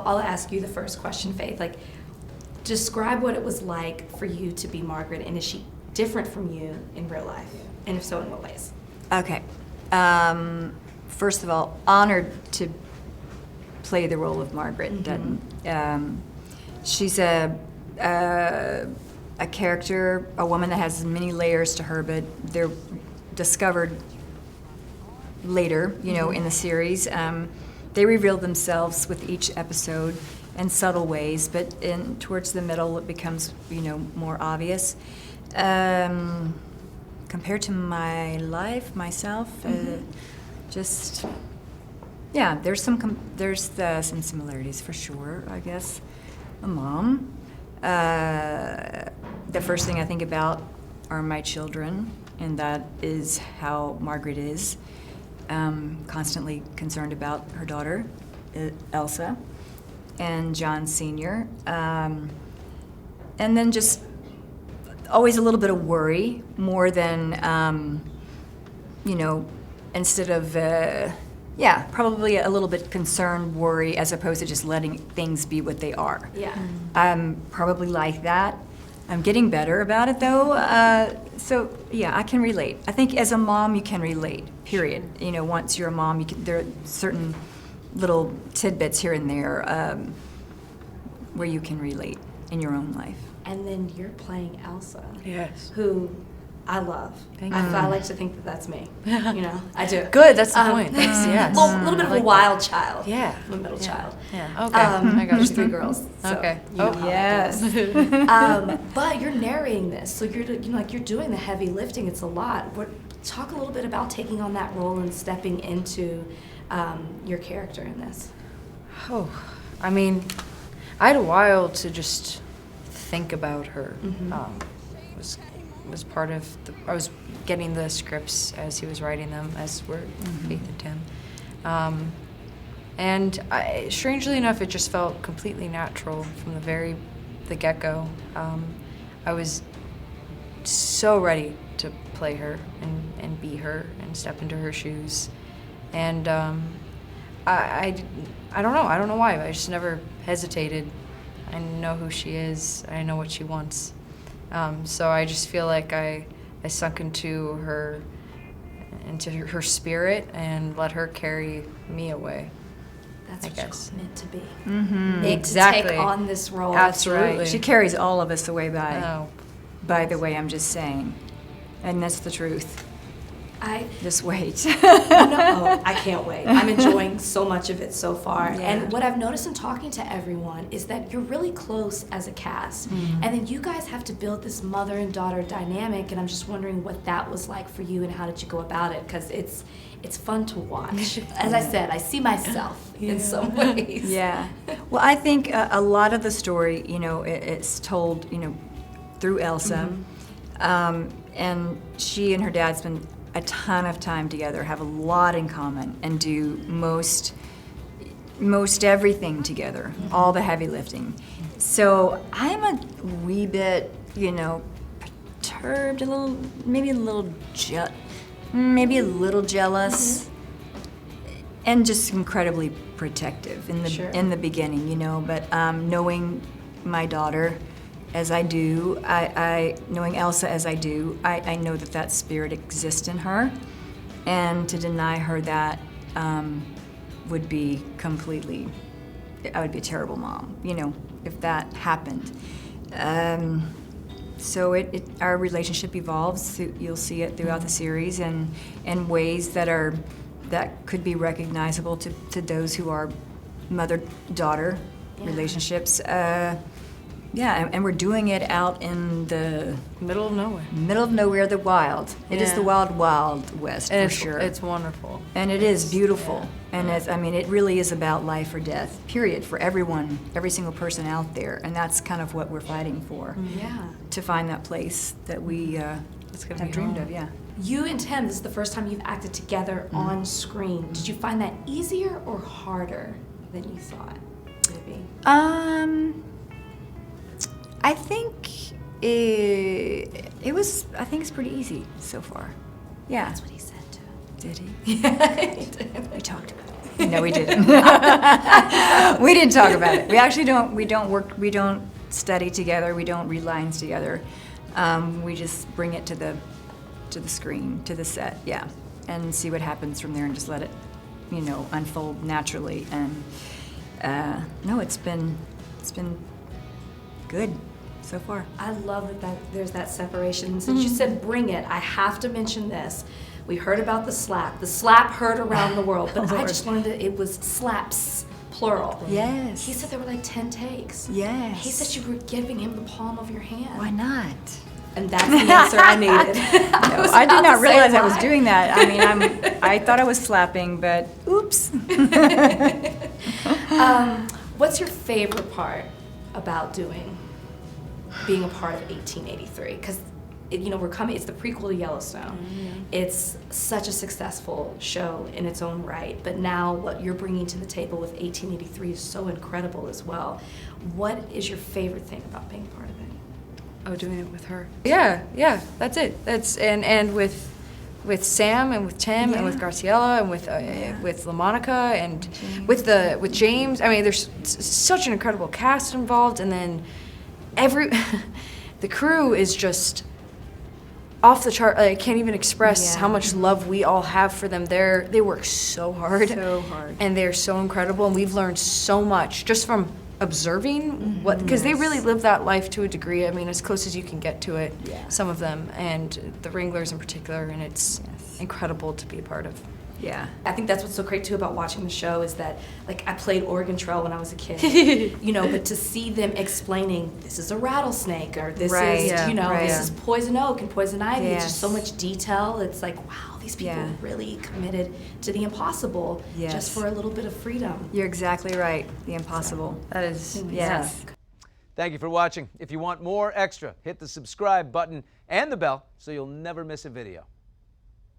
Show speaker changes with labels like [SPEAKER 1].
[SPEAKER 1] I'll ask you the first question, Faith. Like, describe what it was like for you to be Margaret, and is she different from you in real life? And if so, in what ways?
[SPEAKER 2] Okay. First of all, honored to play the role of Margaret Dutton. She's a character, a woman that has many layers to her, but they're discovered later, in the series. They reveal themselves with each episode in subtle ways, but towards the middle it becomes, more obvious. Compared to my life, myself, there's some similarities for sure, I guess. A mom. The first thing I think about are my children, and that is how Margaret is. Constantly concerned about her daughter, Elsa, and John Sr. And then just always a little bit of worry, more than, instead of, probably a little bit concerned worry as opposed to just letting things be what they are.
[SPEAKER 1] Yeah.
[SPEAKER 2] I'm probably like that. I'm getting better about it, though. So, yeah, I can relate. I think as a mom, you can relate, period. Once you're a mom, there are certain little tidbits here and there where you can relate in your own life.
[SPEAKER 1] And then you're playing Elsa.
[SPEAKER 3] Yes.
[SPEAKER 1] Who I love.
[SPEAKER 3] Thank you.
[SPEAKER 1] I like to think that that's me. I do.
[SPEAKER 3] Good, that's the point. Thanks, yes.
[SPEAKER 1] Well, a little bit of a wild child.
[SPEAKER 3] Yeah.
[SPEAKER 1] I'm a middle child.
[SPEAKER 3] Yeah, okay. I got
[SPEAKER 1] There's
[SPEAKER 3] you.
[SPEAKER 1] 3 girls. So
[SPEAKER 3] Okay.
[SPEAKER 1] you know how
[SPEAKER 2] yes.
[SPEAKER 1] that goes. But you're narrating this, so you're you're doing the heavy lifting. It's a lot. Talk a little bit about taking on that role and stepping into your character in this.
[SPEAKER 3] Oh, I mean, I had a while to just think about her. Was part of I was getting the scripts as he was writing them, as were Faith and Tim. And strangely enough, it just felt completely natural from the get-go. I was so ready to play her and be her and step into her shoes. And I don't know. I don't know why. I just never hesitated. I know who she is. I know what she wants. So I just feel like I sunk into her spirit and let her carry me away.
[SPEAKER 1] That's
[SPEAKER 3] I
[SPEAKER 1] what
[SPEAKER 3] guess.
[SPEAKER 1] you're meant to be.
[SPEAKER 3] Exactly.
[SPEAKER 1] To take on this role.
[SPEAKER 3] Absolutely.
[SPEAKER 2] Right. She carries all of us away
[SPEAKER 3] Oh.
[SPEAKER 2] by the way I'm just saying. And that's the truth. Just wait.
[SPEAKER 1] I can't wait. I'm enjoying so much of it so far.
[SPEAKER 2] Yeah.
[SPEAKER 1] And what I've noticed in talking to everyone is that you're really close as a cast. And then you guys have to build this mother and daughter dynamic, and I'm just wondering what that was like for you and how did you go about it? Because it's fun to watch. As I said, I see myself in some ways.
[SPEAKER 2] Yeah. Well, I think a lot of the story, it's told, through Elsa. And she and her dad spend a ton of time together, have a lot in common, and do most everything together, all the heavy lifting. So I'm a wee bit, perturbed, maybe a little jealous, and just incredibly protective in the beginning, But knowing my daughter as I do, knowing Elsa as I do, I know that spirit exists in her, and to deny her that would be I would be a terrible mom, if that happened. So our relationship evolves. You'll see it throughout the series, and in ways that could be recognizable to those who are mother-daughter relationships. And we're doing it out in the
[SPEAKER 3] Middle of nowhere.
[SPEAKER 2] The wild. It is the wild, wild west, for sure.
[SPEAKER 3] It's wonderful.
[SPEAKER 2] And it is beautiful. And it really is about life or death, period, for everyone, every single person out there. And that's kind of what we're fighting for.
[SPEAKER 1] Yeah.
[SPEAKER 2] To find that place that we have dreamed of, yeah.
[SPEAKER 1] You and Tim, this is the first time you've acted together on screen. Did you find that easier or harder than you thought it would be?
[SPEAKER 2] I think it was. I think it's pretty easy so far. Yeah.
[SPEAKER 1] That's what he said too.
[SPEAKER 2] Did he?
[SPEAKER 1] Yeah, he did.
[SPEAKER 2] We talked about No, we didn't. We didn't talk about it. We actually don't. We don't study together. We don't read lines together. We just bring it to the screen, to the set, yeah, and see what happens from there, and just let it, unfold naturally. And no, it's been good so far.
[SPEAKER 1] I love that there's that separation. Since you said bring it, I have to mention this. We heard about the slap. The slap heard around the world, but I just learned that it was slaps, plural.
[SPEAKER 2] Yes.
[SPEAKER 1] He said there were like 10 takes.
[SPEAKER 2] Yes.
[SPEAKER 1] He said you were giving him the palm of your hand.
[SPEAKER 2] Why not?
[SPEAKER 1] And that's the answer I needed.
[SPEAKER 2] I did not realize I was doing that. I mean, I thought I was slapping, but oops.
[SPEAKER 1] What's your favorite part about being a part of 1883? Because it's the prequel to Yellowstone. Mm-hmm. It's such a successful show in its own right, but now what you're bringing to the table with 1883 is so incredible as well. What is your favorite thing about being part of it?
[SPEAKER 3] Oh, doing it with her. Yeah, that's it. That's and with Sam and with Tim and with Graciela and with LaMonica and with James. I mean, there's such an incredible cast involved, and then the crew is just off the chart. I can't even express how much love we all have for them. They work so hard, and they're so incredible, and we've learned so much just from observing because they really live that life to a degree. I mean, as close as you can get to it, some of them, and the Wranglers in particular, and it's incredible to be a part of.
[SPEAKER 1] Yeah, I think that's what's so great too about watching the show is that, like, I played Oregon Trail when I was a kid, but to see them explaining this is a rattlesnake or this is, this is poison oak and poison ivy. It's just so much detail. It's like, wow, these people really committed to the impossible just for a little bit of freedom.
[SPEAKER 2] You're exactly right. The impossible.
[SPEAKER 3] That is,
[SPEAKER 2] yes.
[SPEAKER 4] Thank you for watching. If you want more extra, hit the subscribe button and the bell so you'll never miss a video.